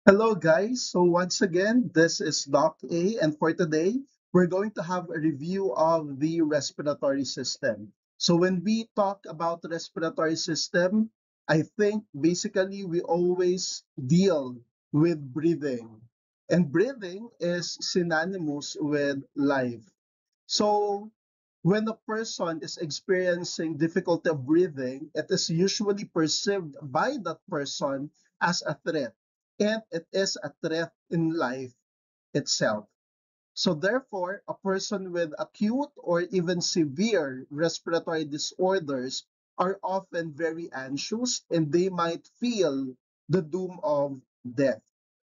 Hello, guys. So once again, this is Doc A, and for today, we're going to have a review of the respiratory system. So when we talk about the respiratory system, I think basically we always deal with breathing, and breathing is synonymous with life. So when a person is experiencing difficulty of breathing, it is usually perceived by that person as a threat, and it is a threat in life itself. So therefore, a person with acute or even severe respiratory disorders are often very anxious and they might feel the doom of death.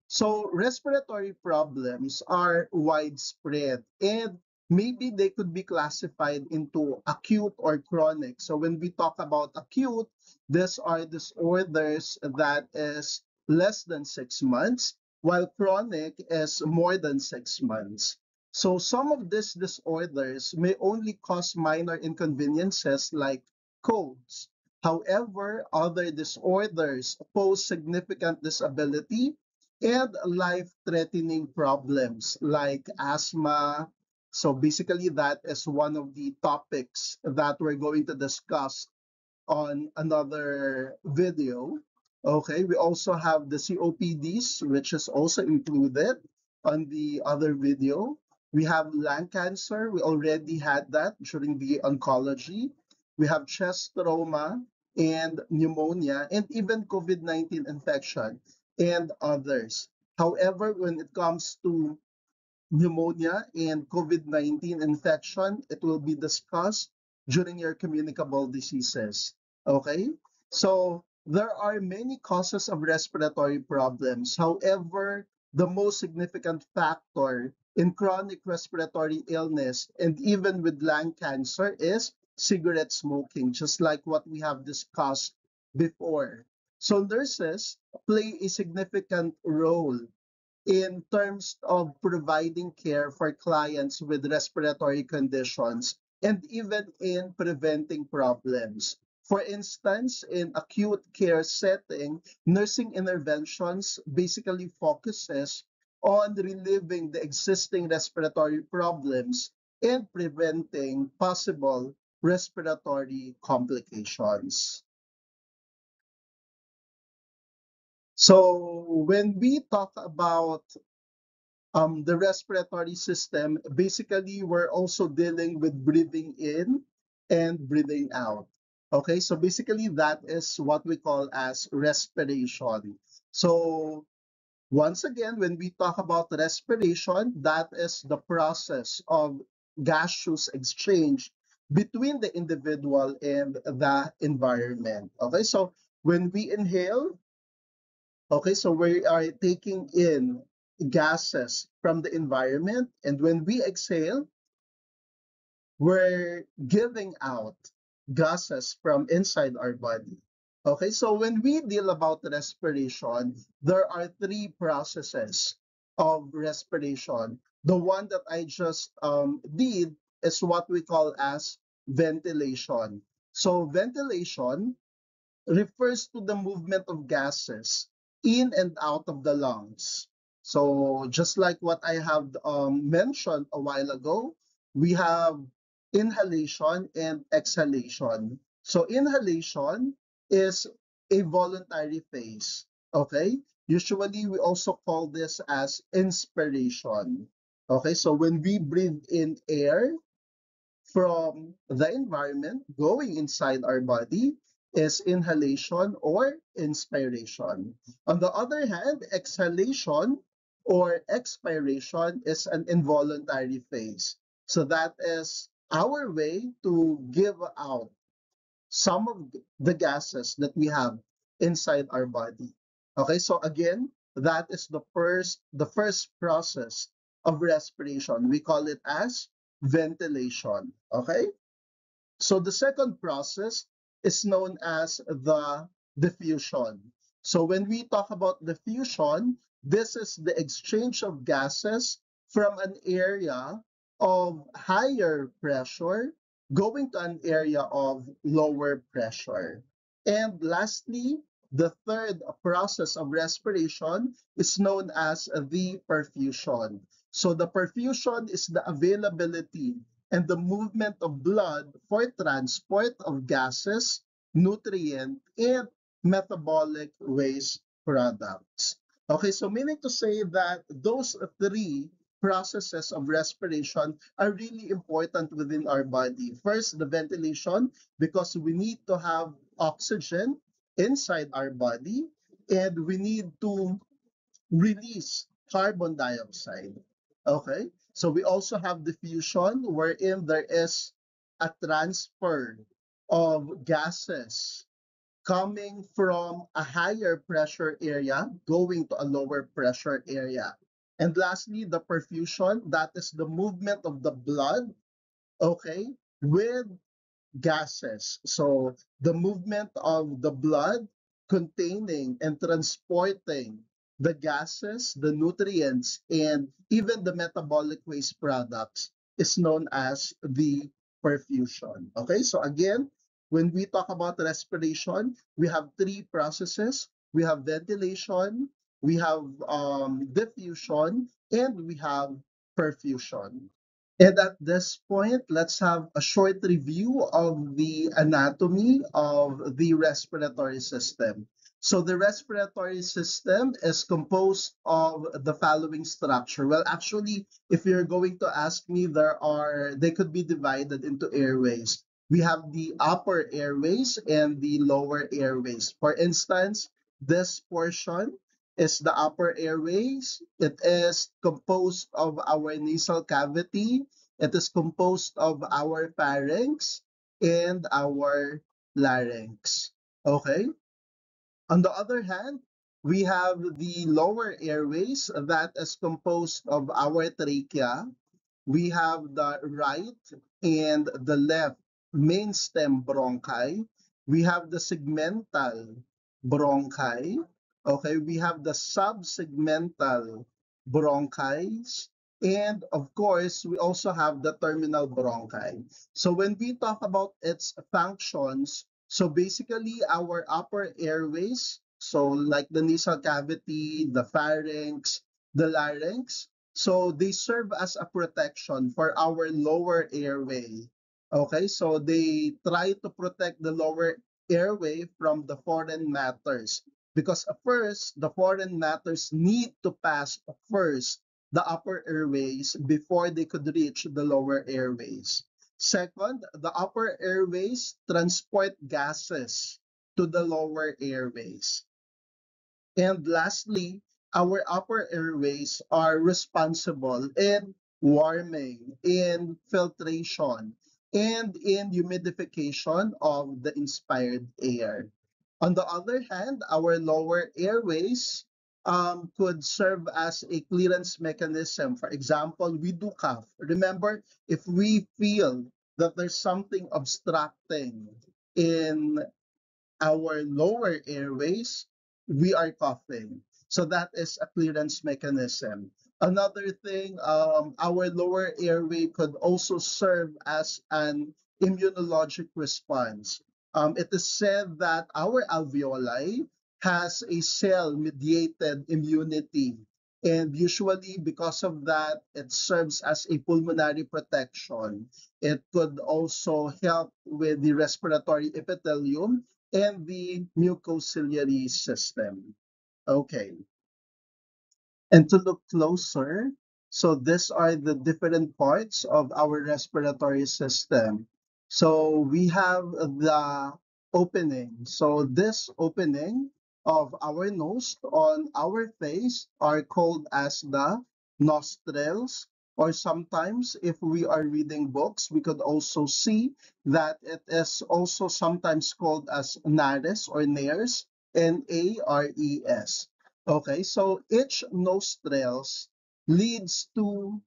So respiratory problems are widespread and maybe they could be classified into acute or chronic. So when we talk about acute, these are disorders that is less than 6 months, while chronic is more than 6 months. So some of these disorders may only cause minor inconveniences like colds. However, other disorders pose significant disability and life-threatening problems like asthma. So basically, that is one of the topics that we're going to discuss on another video. Okay, we also have the COPDs, which is also included on the other video. We have lung cancer. We already had that during the oncology. We have chest trauma and pneumonia and even COVID-19 infection and others. However, when it comes to pneumonia and COVID-19 infection, it will be discussed during your communicable diseases. Okay? So there are many causes of respiratory problems. However, the most significant factor in chronic respiratory illness and even with lung cancer is cigarette smoking, just like what we have discussed before. So nurses play a significant role in terms of providing care for clients with respiratory conditions and even in preventing problems. For instance, in acute care setting, nursing interventions basically focuses on relieving the existing respiratory problems and preventing possible respiratory complications. So when we talk about the respiratory system, basically, we're also dealing with breathing in and breathing out. Okay, so basically, that is what we call as respiration. So, once again, when we talk about respiration, that is the process of gaseous exchange between the individual and the environment. Okay, so when we inhale, okay, so we are taking in gases from the environment, and when we exhale, we're giving out gases from inside our body. Okay, so when we deal about respiration, there are three processes of respiration. The one that I just did is what we call as ventilation. So ventilation refers to the movement of gases in and out of the lungs. So just like what I have mentioned a while ago, we have inhalation and exhalation. So inhalation is a voluntary phase. Okay? Usually we also call this as inspiration. Okay, so when we breathe in air, from the environment going inside our body is inhalation or inspiration. On the other hand, exhalation or expiration is an involuntary phase. So that is our way to give out some of the gases that we have inside our body. Okay, so again, that is the first process of respiration. We call it as ventilation. Okay, so the second process is known as the diffusion. So when we talk about diffusion, this is the exchange of gases from an area of higher pressure going to an area of lower pressure. And lastly, The third process of respiration is known as the perfusion. So the perfusion is the availability and the movement of blood for transport of gases, nutrient, and metabolic waste products. Okay, so meaning to say that those three processes of respiration are really important within our body. First, the ventilation, because we need to have oxygen inside our body, and we need to release carbon dioxide. Okay? So we also have diffusion, wherein there is a transfer of gases coming from a higher pressure area going to a lower pressure area. And lastly, the perfusion, that is the movement of the blood, okay, with gases. So the movement of the blood containing and transporting the gases, the nutrients, and even the metabolic waste products is known as the perfusion. Okay, so again, when we talk about respiration, we have three processes. We have ventilation, we have diffusion, and we have perfusion. And at this point, let's have a short review of the anatomy of the respiratory system. So the respiratory system is composed of the following structure. Well, actually, if you're going to ask me, they could be divided into airways. We have the upper airways and the lower airways. For instance, this portion is the upper airways. It is composed of our nasal cavity. It is composed of our pharynx and our larynx. Okay? On the other hand, we have the lower airways that is composed of our trachea. We have the right and the left main stem bronchi. We have the segmental bronchi. Okay, we have the subsegmental bronchi. And of course, we also have the terminal bronchi. So when we talk about its functions, so basically our upper airways, so like the nasal cavity, the pharynx, the larynx, so they serve as a protection for our lower airway. Okay, so they try to protect the lower airway from the foreign matters because first, the foreign matters need to pass first the upper airways before they could reach the lower airways. Second, the upper airways transport gases to the lower airways. And lastly, our upper airways are responsible in warming, in filtration, and in humidification of the inspired air. On the other hand, our lower airways could serve as a clearance mechanism. For example, we do cough. Remember, if we feel that there's something obstructing in our lower airways, we are coughing. So that is a clearance mechanism. Another thing, our lower airway could also serve as an immunologic response. It is said that our alveoli has a cell-mediated immunity. And usually, because of that, it serves as a pulmonary protection. It could also help with the respiratory epithelium and the mucociliary system. Okay, and to look closer, so these are the different parts of our respiratory system. So we have the opening. So this opening of our nose on our face are called as the nostrils. Or sometimes, if we are reading books, we could also see that it is also sometimes called as nares or nares, Nares. Okay, so each nostrils leads to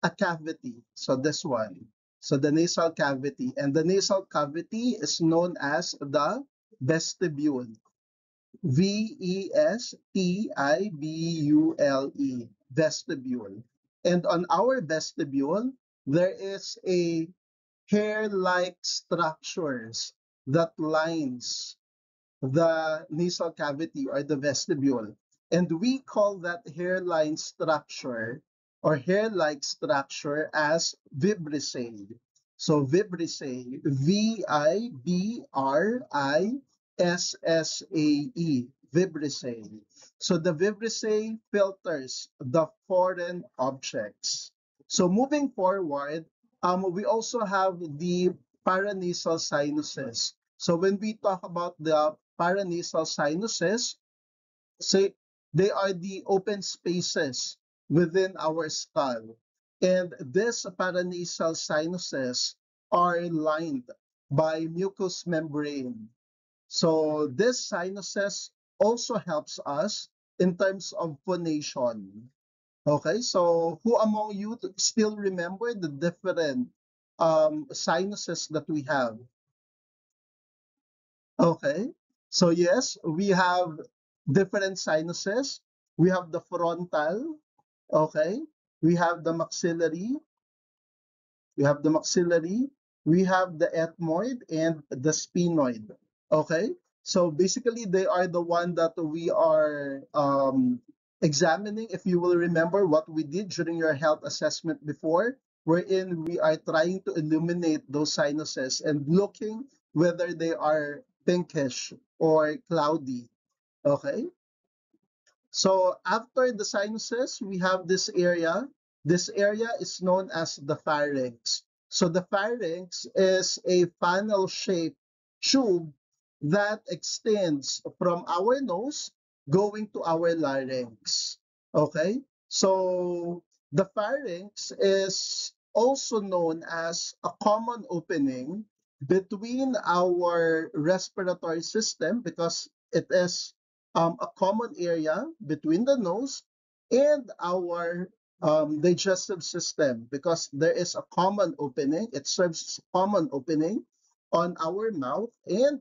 a cavity. So this one. So the nasal cavity. And the nasal cavity is known as the vestibule. Vestibule. Vestibule. And on our vestibule, there is a hair-like structures that lines the nasal cavity or the vestibule. And we call that hairline structure or hair-like structure as vibrissae. So vibrissae, Vibrissae, vibrissae. So the vibrissae filters the foreign objects. So moving forward, we also have the paranasal sinuses. So when we talk about the paranasal sinuses, say they are the open spaces within our skull. And these paranasal sinuses are lined by mucous membrane. So this sinuses also helps us in terms of phonation. Okay, so who among you still remember the different sinuses that we have? Okay. So yes, we have different sinuses. We have the frontal, okay. We have the maxillary, we have the maxillary, we have the ethmoid and the sphenoid. Okay? So basically they are the one that we are examining. If you will remember what we did during your health assessment before, wherein we are trying to illuminate those sinuses and looking whether they are pinkish or cloudy. Okay? So after the sinuses, we have this area. This area is known as the pharynx. So the pharynx is a funnel-shaped tube that extends from our nose going to our larynx. Okay? So the pharynx is also known as a common opening between our respiratory system because it is a common area between the nose and our digestive system because there is a common opening. It serves as a common opening on our mouth and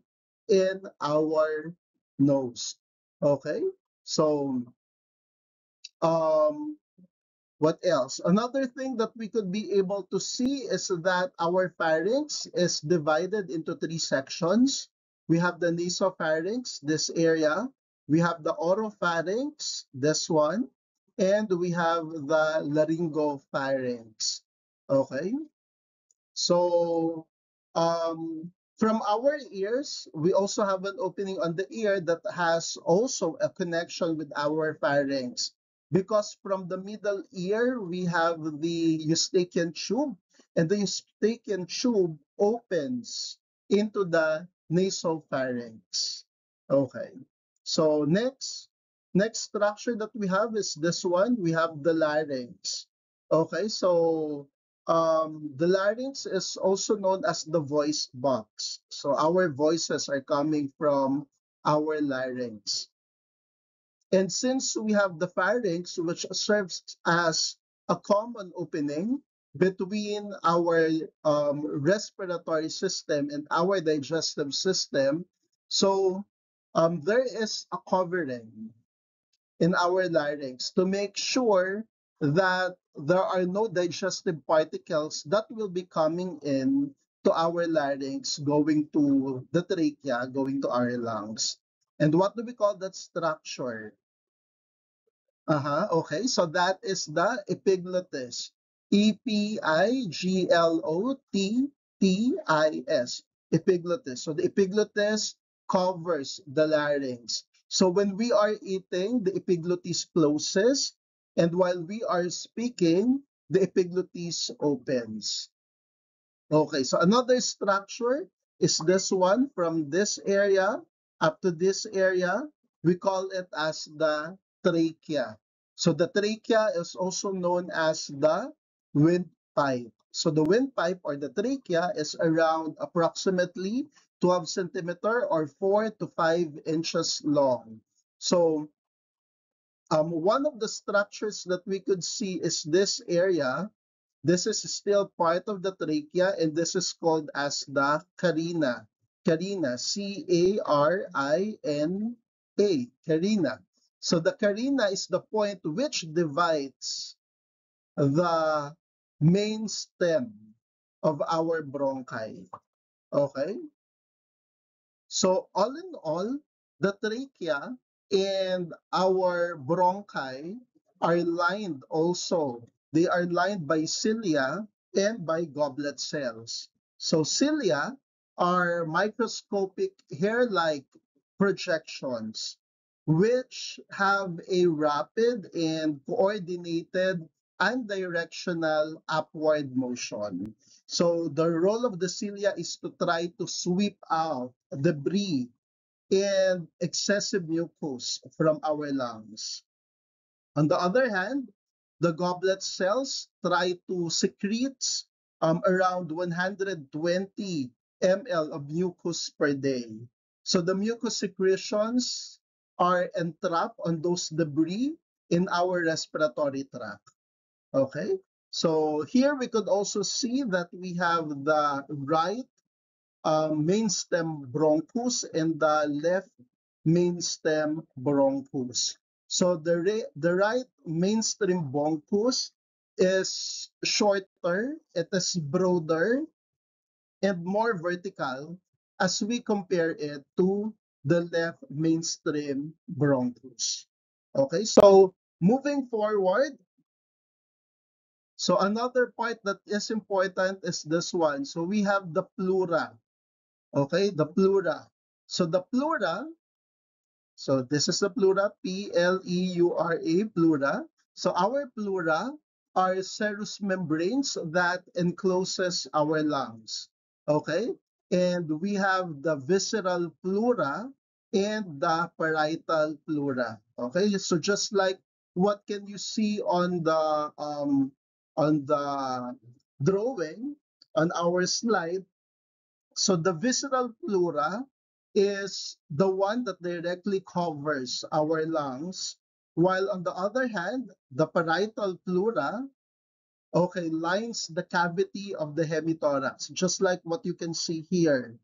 in our nose. Okay, so um, what else? Another thing that we could be able to see is that our pharynx is divided into three sections. We have the nasopharynx, this area. We have the oropharynx, this one. And we have the laryngopharynx. Okay? So, from our ears, we also have an opening on the ear that has also a connection with our pharynx. Because from the middle ear, we have the eustachian tube, and the eustachian tube opens into the nasopharynx. Okay. So next structure that we have is this one. We have the larynx. Okay, so the larynx is also known as the voice box. So our voices are coming from our larynx. And since we have the pharynx, which serves as a common opening between our respiratory system and our digestive system, so there is a covering in our larynx to make sure that there are no digestive particles that will be coming in to our larynx, going to the trachea, going to our lungs. And what do we call that structure? Okay, so that is the epiglottis. Epiglottis. Epiglottis. So the epiglottis covers the larynx. So when we are eating, the epiglottis closes, and while we are speaking, the epiglottis opens. Okay, so another structure is this one from this area up to this area. We call it as the trachea. So the trachea is also known as the windpipe. So the windpipe or the trachea is around approximately 12 centimeter or 4 to 5 inches long. So one of the structures that we could see is this area. This is still part of the trachea, and this is called as the carina. Carina, C-A-R-I-N-A, carina. So the carina is the point which divides the main stem of our bronchi. Okay? So all in all, The trachea and our bronchi are lined also. They are lined by cilia and by goblet cells. So cilia are microscopic hair-like projections which have a rapid and coordinated and directional upward motion. So the role of the cilia is to try to sweep out debris and excessive mucus from our lungs. On the other hand, the goblet cells try to secrete around 120 ml of mucus per day. So the mucus secretions are entrapped on those debris in our respiratory tract. Okay, so here we could also see that we have the right main stem bronchus and the left main stem bronchus. So the right mainstream bronchus is shorter, it is broader and more vertical as we compare it to the left mainstream bronchus. Okay, so moving forward, so another part that is important is this one. So we have the pleura. Okay, the pleura. So the pleura, so this is the pleura, P-L-E-U-R-A, pleura. So our pleura are serous membranes that encloses our lungs. Okay, and we have the visceral pleura and the parietal pleura. Okay, so just like what can you see on the drawing on our slide. So the visceral pleura is the one that directly covers our lungs, while on the other hand, the parietal pleura, okay, lines the cavity of the hemithorax, just like what you can see here.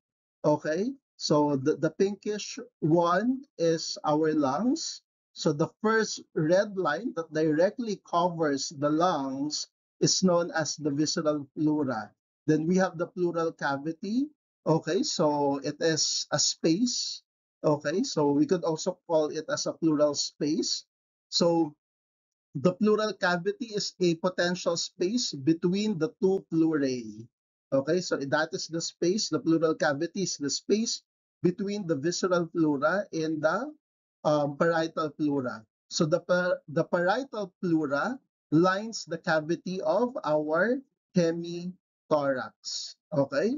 Okay, so the pinkish one is our lungs. So the first red line that directly covers the lungs is known as the visceral pleura. Then we have the pleural cavity. Okay, so it is a space. Okay, so we could also call it as a pleural space. So the pleural cavity is a potential space between the two pleurae. Okay, so that is the space. The pleural cavity is the space between the visceral pleura and the parietal pleura. So the parietal pleura lines the cavity of our hemithorax. Okay,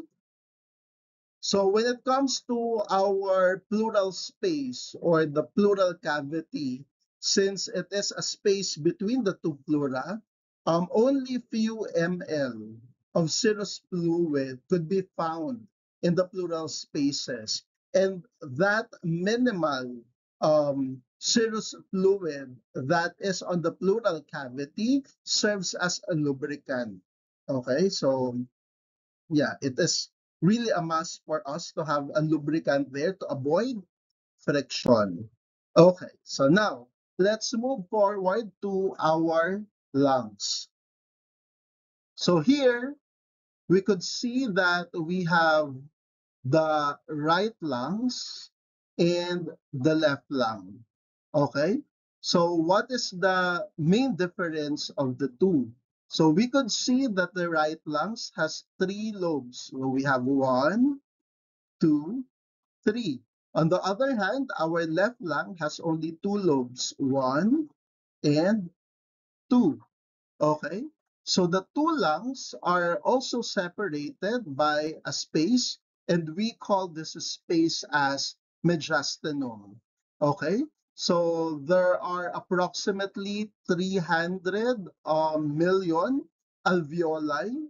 so when it comes to our pleural space or the pleural cavity, since it is a space between the two pleura, only few ml of serous fluid could be found in the pleural spaces. And that minimal serous fluid that is on the pleural cavity serves as a lubricant. Okay, so yeah, it is really a must for us to have a lubricant there to avoid friction. Okay, so now let's move forward to our lungs. So here we could see that we have the right lungs and the left lung. Okay, so what is the main difference of the two? So we could see that the right lungs has three lobes. So we have one, two, three. On the other hand, our left lung has only two lobes, one and two. Okay, so the two lungs are also separated by a space, and we call this space as mediastinum. Okay, so there are approximately 300 million alveoli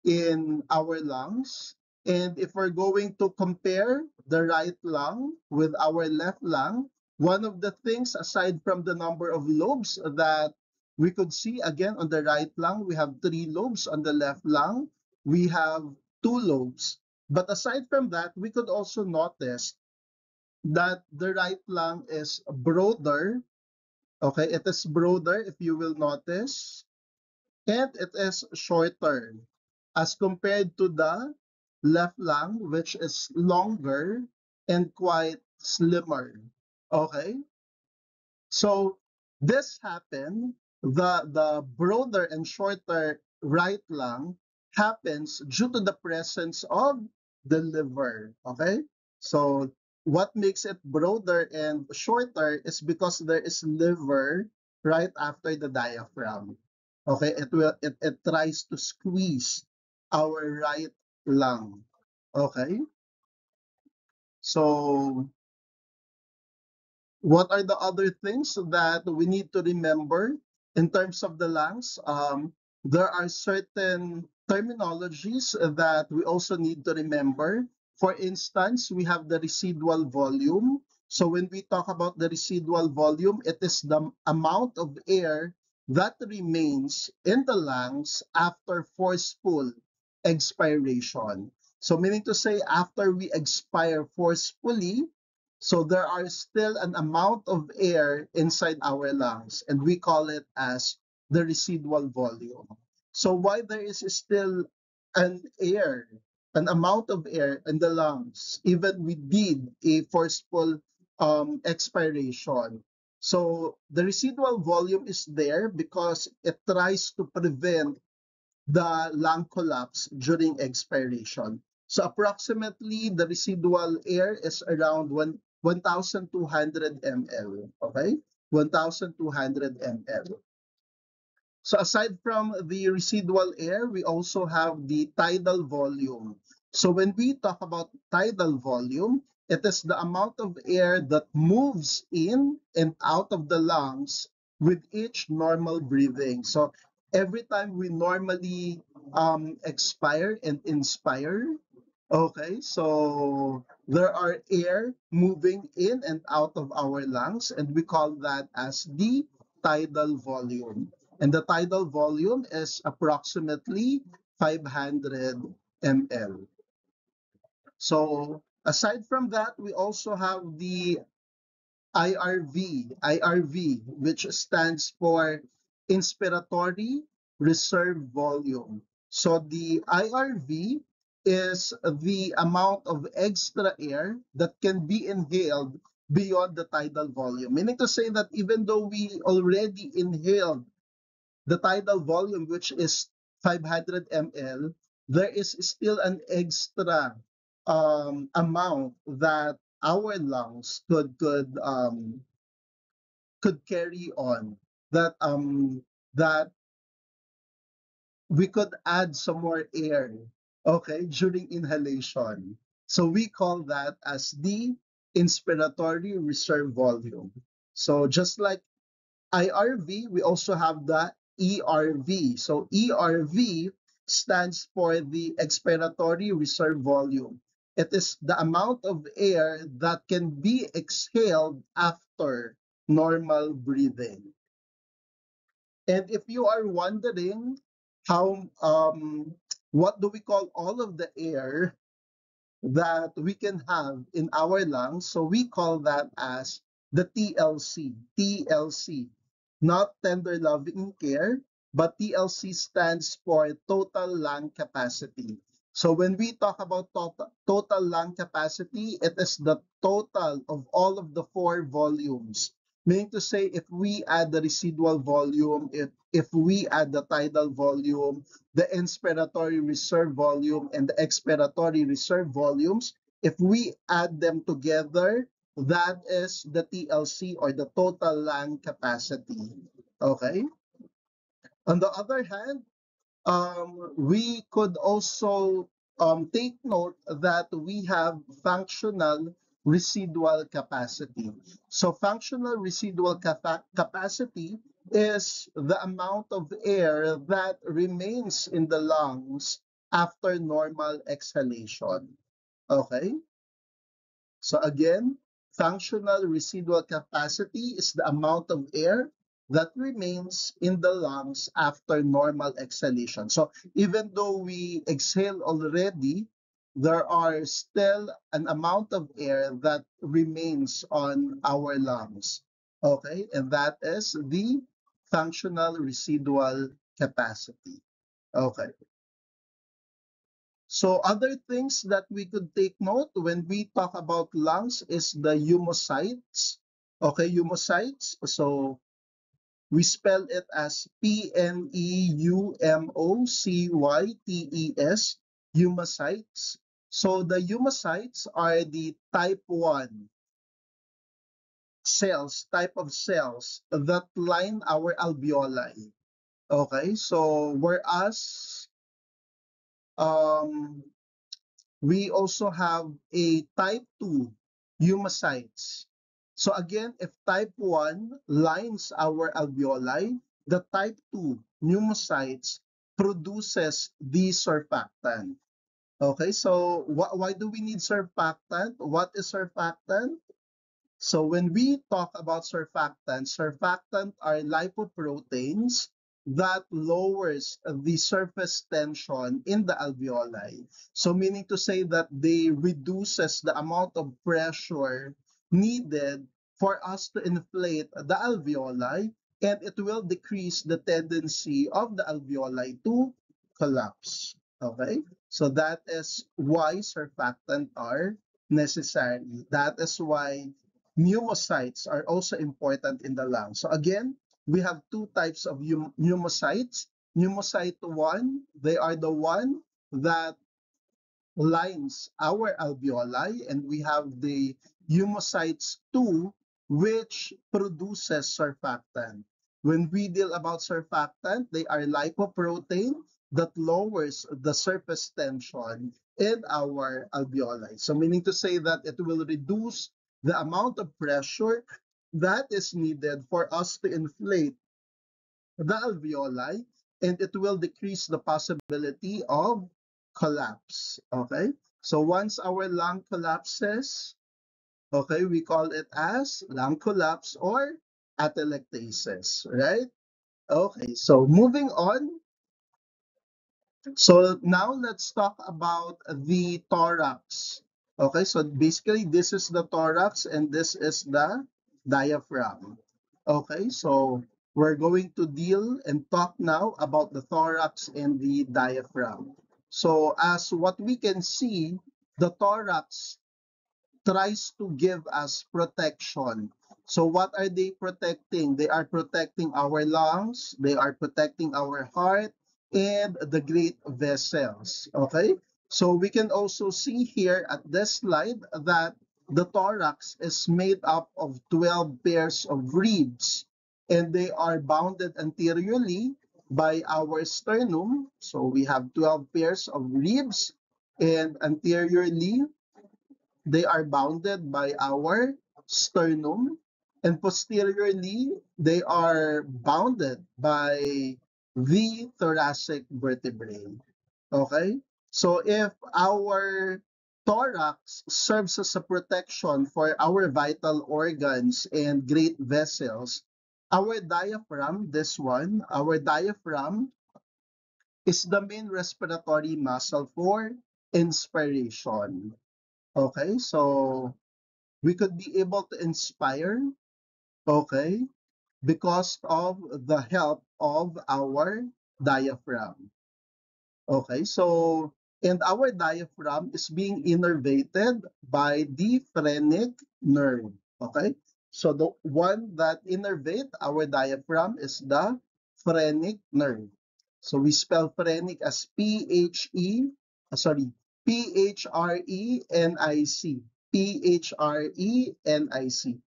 in our lungs. And if we're going to compare the right lung with our left lung, one of the things aside from the number of lobes that we could see again on the right lung, we have three lobes. On the left lung, we have two lobes. But aside from that, we could also notice that the right lung is broader. Okay, it is broader if you will notice, and it is shorter as compared to the left lung, which is longer and quite slimmer. Okay, so this happened, the broader and shorter right lung happens due to the presence of the liver. Okay, so what makes it broader and shorter is because there is liver right after the diaphragm. Okay, it tries to squeeze our right lung. Okay, so what are the other things that we need to remember in terms of the lungs? There are certain terminologies that we also need to remember. For instance, we have the residual volume. So when we talk about the residual volume, it is the amount of air that remains in the lungs after forceful expiration. So meaning to say, after we expire forcefully, so there are still an amount of air inside our lungs, and we call it as the residual volume. So why there is still an air, an amount of air in the lungs, even we did a forceful expiration. So the residual volume is there because it tries to prevent the lung collapse during expiration. So approximately the residual air is around 1,200 ml. Okay? 1,200 ml. So aside from the residual air, we also have the tidal volume. So when we talk about tidal volume, it is the amount of air that moves in and out of the lungs with each normal breathing. So every time we normally expire and inspire, okay, so there are air moving in and out of our lungs, and we call that as the tidal volume. And the tidal volume is approximately 500 ml. So aside from that, we also have the IRV, which stands for inspiratory reserve volume. So the IRV is the amount of extra air that can be inhaled beyond the tidal volume. Meaning to say that even though we already inhaled the tidal volume, which is 500 ml, there is still an extra amount that our lungs could carry on, that we could add some more air, okay, during inhalation. So we call that as the inspiratory reserve volume. So just like IRV, we also have the ERV. So ERV stands for the expiratory reserve volume. It is the amount of air that can be exhaled after normal breathing. And if you are wondering how what do we call all of the air that we can have in our lungs. So we call that as the TLC, not tender loving care, but TLC stands for total lung capacity. So when we talk about total lung capacity, it is the total of all of the four volumes. Meaning to say, if we add the residual volume, if we add the tidal volume, the inspiratory reserve volume and the expiratory reserve volumes, if we add them together, that is the TLC or the total lung capacity. Okay? On the other hand, we could also take note that we have functional residual capacity. So functional residual capacity is the amount of air that remains in the lungs after normal exhalation. Okay? So again, functional residual capacity is the amount of air that remains in the lungs after normal exhalation. So even though we exhale already, there are still an amount of air that remains on our lungs. Okay, and that is the functional residual capacity. Okay. So other things that we could take note when we talk about lungs is the pneumocytes. Okay, pneumocytes. So we spell it as pneumocytes, pneumocytes. So the pneumocytes are the type 1 cells, type of cells that line our alveoli. Okay, so whereas um, we also have a type 2 pneumocytes. So again, if type 1 lines our alveoli, the type 2 pneumocytes produces the surfactant. Okay, so why do we need surfactant? What is surfactant? So when we talk about surfactant are lipoproteins that lowers the surface tension in the alveoli. So meaning to say that they reduces the amount of pressure needed for us to inflate the alveoli, and it will decrease the tendency of the alveoli to collapse. Okay? So that is why surfactant are necessary. That is why pneumocytes are also important in the lung. So again, we have two types of pneumocytes. Pneumocyte 1, they are the one that lines our alveoli, and we have the pneumocytes 2, which produces surfactant. When we deal about surfactant, they are lipoprotein that lowers the surface tension in our alveoli. So meaning to say that it will reduce the amount of pressure that is needed for us to inflate the alveoli, and it will decrease the possibility of collapse. Okay, so once our lung collapses, okay, we call it as lung collapse or atelectasis, right? Okay, so moving on. So now let's talk about the thorax. Okay, so basically this is the thorax and this is the diaphragm. Okay, so we're going to deal and talk now about the thorax and the diaphragm. So as what we can see, the thorax tries to give us protection. So what are they protecting? They are protecting our lungs, they are protecting our heart, and the great vessels. Okay? So we can also see here at this slide that the thorax is made up of 12 pairs of ribs, and they are bounded anteriorly by our sternum. So we have 12 pairs of ribs, and anteriorly they are bounded by our sternum, and posteriorly they are bounded by the thoracic vertebrae. Okay? So if our thorax serves as a protection for our vital organs and great vessels, our diaphragm, this one, our diaphragm is the main respiratory muscle for inspiration. Okay, so we could be able to inspire, okay, because of the help of our diaphragm. Okay, so and our diaphragm is being innervated by the phrenic nerve. Okay, so the one that innervate our diaphragm is the phrenic nerve. So we spell phrenic as Phrenic, Phrenic,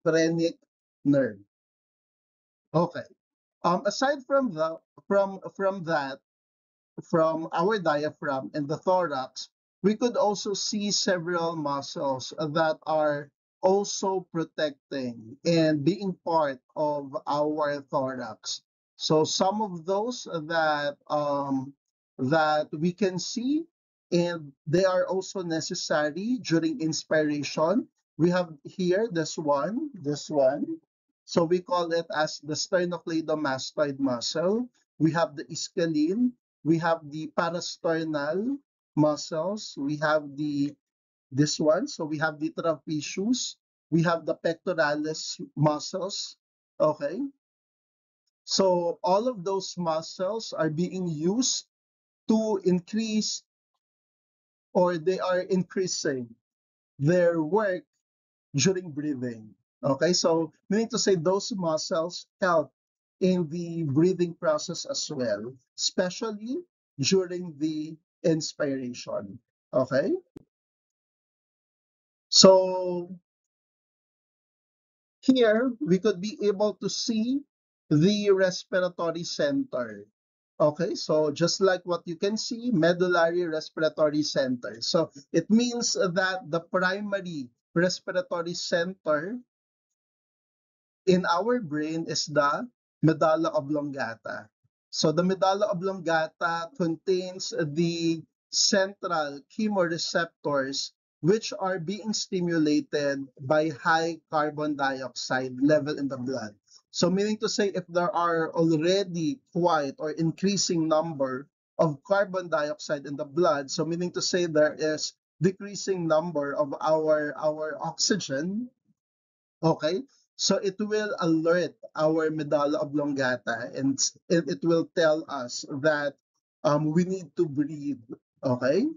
phrenic nerve. Okay. Aside from that, from our diaphragm and the thorax, we could also see several muscles that are also protecting and being part of our thorax. So some of those that we can see, and they are also necessary during inspiration. We have here this one. So we call it as the sternocleidomastoid muscle. We have the ischial, we have the parasternal muscles, we have the this one, so we have the trapezius, we have the pectoralis muscles. Okay, so all of those muscles are being used to increase, or they are increasing their work during breathing. Okay, so meaning to say those muscles help in the breathing process as well, especially during the inspiration. Okay, so here we could be able to see the respiratory center. Okay, so just like what you can see, medullary respiratory center. So it means that the primary respiratory center in our brain is the medulla oblongata. So the medulla oblongata contains the central chemoreceptors which are being stimulated by high carbon dioxide level in the blood. So meaning to say if there are already quite or increasing number of carbon dioxide in the blood, so meaning to say there is decreasing number of our oxygen. Okay, so it will alert our medulla oblongata and it will tell us that we need to breathe. Okay,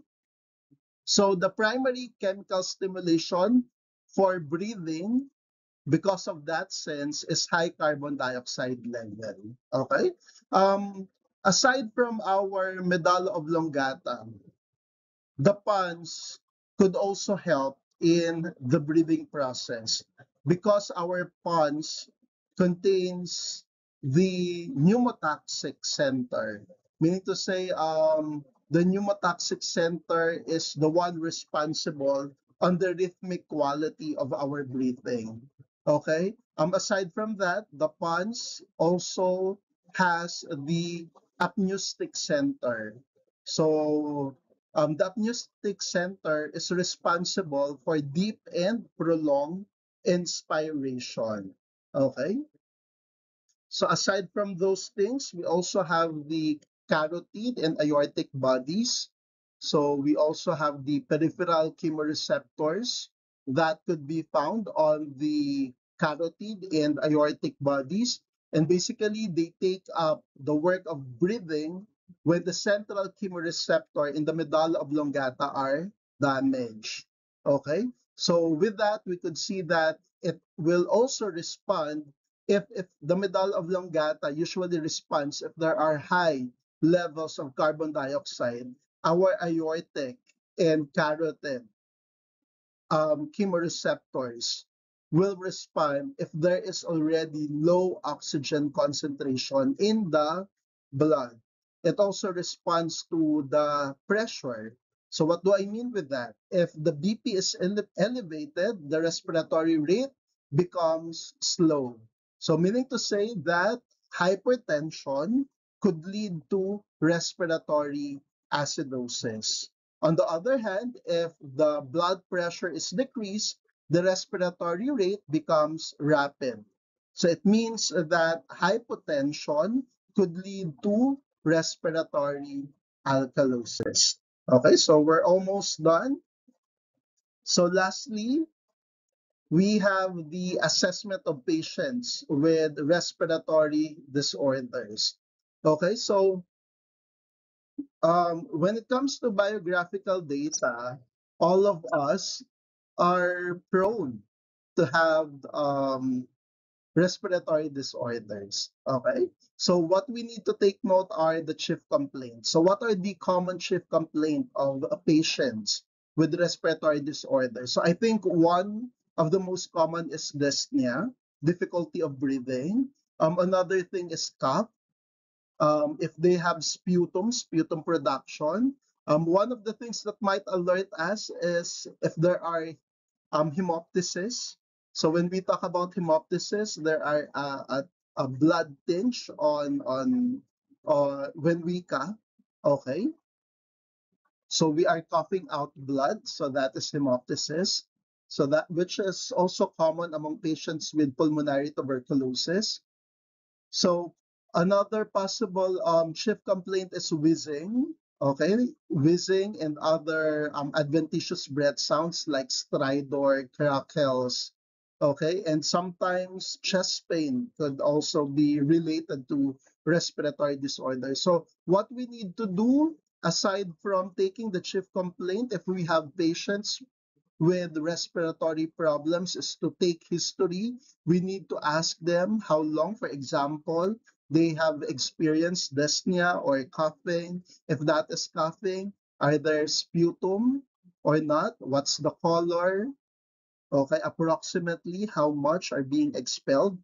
so the primary chemical stimulation for breathing because of that sense is high carbon dioxide level. Okay, aside from our medulla oblongata, the pons could also help in the breathing process because our pons contains the pneumotoxic center, meaning to say the pneumotoxic center is the one responsible on the rhythmic quality of our breathing. Okay, aside from that, the pons also has the apneustic center. So the apneustic center is responsible for deep and prolonged inspiration. Okay, so aside from those things, we also have the carotid and aortic bodies. So we also have the peripheral chemoreceptors that could be found on the carotid and aortic bodies. And basically, they take up the work of breathing when the central chemoreceptor in the medulla oblongata are damaged. Okay, so with that, we could see that it will also respond if the medulla oblongata usually responds if there are high levels of carbon dioxide, our aortic and carotid chemoreceptors will respond if there is already low oxygen concentration in the blood. It also responds to the pressure. So what do I mean with that? If the BP is elevated, the respiratory rate becomes slow. So meaning to say that hypertension could lead to respiratory acidosis. On the other hand, if the blood pressure is decreased, the respiratory rate becomes rapid. So it means that hypotension could lead to respiratory alkalosis. Okay, so we're almost done. So lastly, we have the assessment of patients with respiratory disorders. Okay, so when it comes to biographical data, all of us are prone to have respiratory disorders. Okay, so what we need to take note are the chief complaints. So what are the common chief complaint of patients with respiratory disorders? So I think one of the most common is dyspnea, difficulty of breathing. Another thing is cough. If they have sputum production. One of the things that might alert us is if there are hemoptysis. So when we talk about hemoptysis, there are a blood tinge on when we cough. Okay, so we are coughing out blood, so that is hemoptysis. So that which is also common among patients with pulmonary tuberculosis. So another possible chief complaint is wheezing. Okay, wheezing and other adventitious breath sounds like stridor, crackles. Okay, and sometimes chest pain could also be related to respiratory disorder. So what we need to do aside from taking the chief complaint, if we have patients with respiratory problems is to take history. We need to ask them how long, for example, they have experienced dyspnea or coughing. If that is coughing, are there sputum or not? What's the color? Okay, approximately how much are being expelled?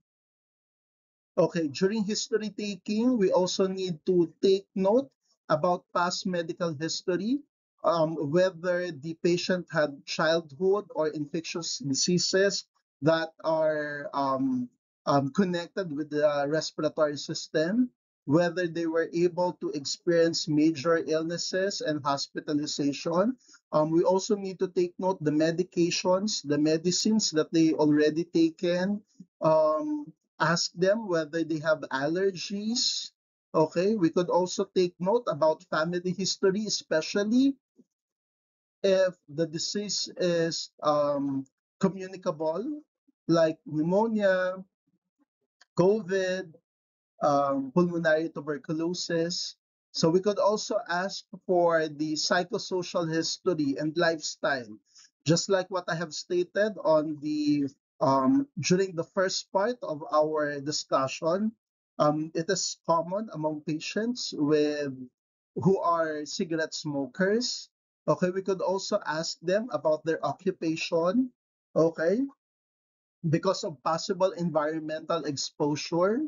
Okay, during history taking, we also need to take note about past medical history, whether the patient had childhood or infectious diseases that are connected with the respiratory system, whether they were able to experience major illnesses and hospitalization. We also need to take note the medications, the medicines that they already taken. Ask them whether they have allergies. Okay, we could also take note about family history, especially if the disease is communicable, like pneumonia, COVID, pulmonary tuberculosis. So we could also ask for the psychosocial history and lifestyle, just like what I have stated on the during the first part of our discussion. It is common among patients with who are cigarette smokers. Okay, we could also ask them about their occupation. Okay, because of possible environmental exposure.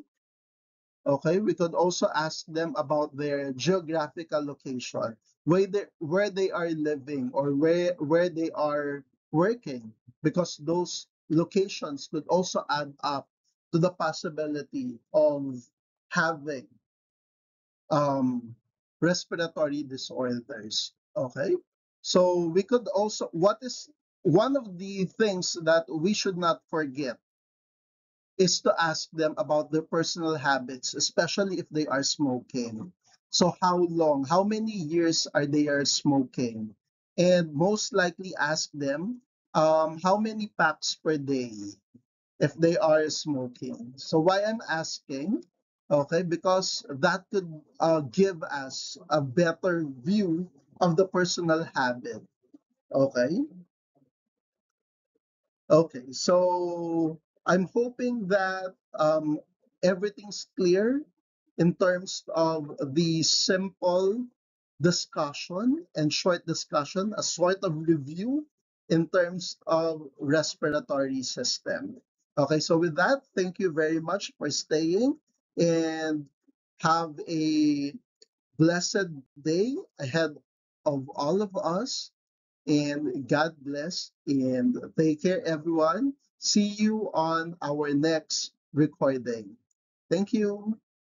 Okay, we could also ask them about their geographical location, where they are living or where they are working, because those locations could also add up to the possibility of having um, respiratory disorders. Okay, so we could also, what is one of the things that we should not forget is to ask them about their personal habits, especially if they are smoking. So how long, how many years are they are smoking? And most likely ask them how many packs per day if they are smoking. So why I'm asking, okay, because that could give us a better view of the personal habit. Okay. Okay, so I'm hoping that everything's clear in terms of the simple discussion and short discussion, a sort of review in terms of respiratory system. Okay, so with that, thank you very much for staying and have a blessed day ahead of all of us, and God bless and take care, everyone. See you on our next recording. Thank you.